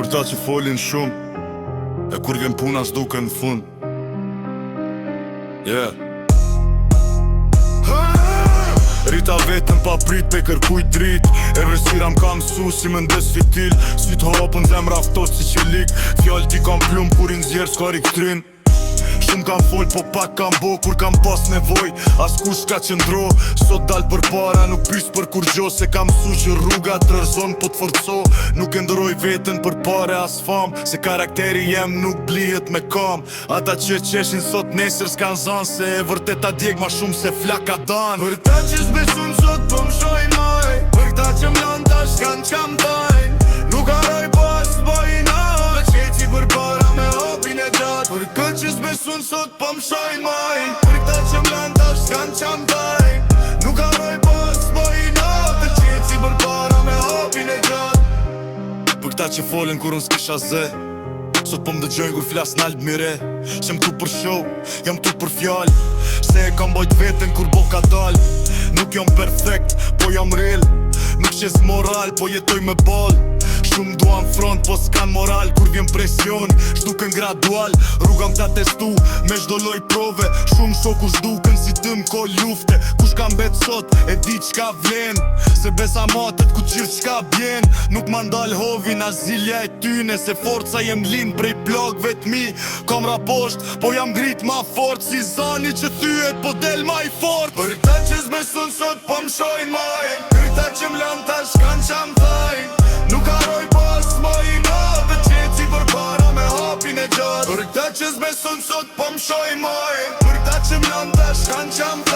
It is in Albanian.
Për ta që folin shumë e kur vjen puna s'duke në fund. Rita vetën pa prit pe kërkuj drit. E vërsira m'ka mësu si më ndes fitil. Si t'hopën zemra aftos si qelik. Fjall ti kam plum kur i nxjerë s'ka riktrin. Shumë kam fol po pak kam bo kur kam pas nevoj. As kush ka qëndro, sot dal për para. Nuk pys për kur gjo se kam mësu që rruga t'rëzon po t'forco. Nuk e ndëroj vetën për pare as fam. Se karakteri jem nuk blihet me kam. Ata që qeshin sot nesër s'kan zan. Se e vërtet a djeg ma shumë se flaka dan. Për ta që s'besun sot po m'shoj maj. Për ta që m'lan tash s'kan qam bajn. Nuk aroj po as bojna. Me qeci për para me hopin e gjatë. Për këtë që s'besun sot po m'shoj maj. Për ta që m'lan tash s'kan qam bajn. Nuk aroj po as bojna. Me qeci për para me hopin e gjatë. Për këta që folin kur unë s'kisha zë. Sot po m'dëgjojnë kur flas n'alb mire. Që m'tu për show, jam tu për fjall. Se e kam bojt vetën kur bo ka dal. Nuk jam perfekt, po jam real. Nuk qes moral, po jetoj me ball. Shumë duan front, po s'kan moral. Kur vjen presion, shduken gradual. Rrugam ta testu, me shdo loj prove. Shumë shoku shduken si tëm ko lufte. Kush ka mbet sot, e di qka vlen. Se besa matët ku qirë qka bjen. Nuk ma ndal hovin as zilja e tyne. Se forca jem lin prej blogve t'mi. Kam raposht, po jam grit ma fort. Si zani që thyet, po del ma i fort. Për ta që s'besun sot, po m'shojnë majn. Për ta që m'lan tash kan qam thajn. Nuk aroj pas mojna. Dhe qeci për para me hapin e gjatë. Për ta që s'besun sot, po m'shojnë majn. Për ta që m'lan tash kan qam thajn.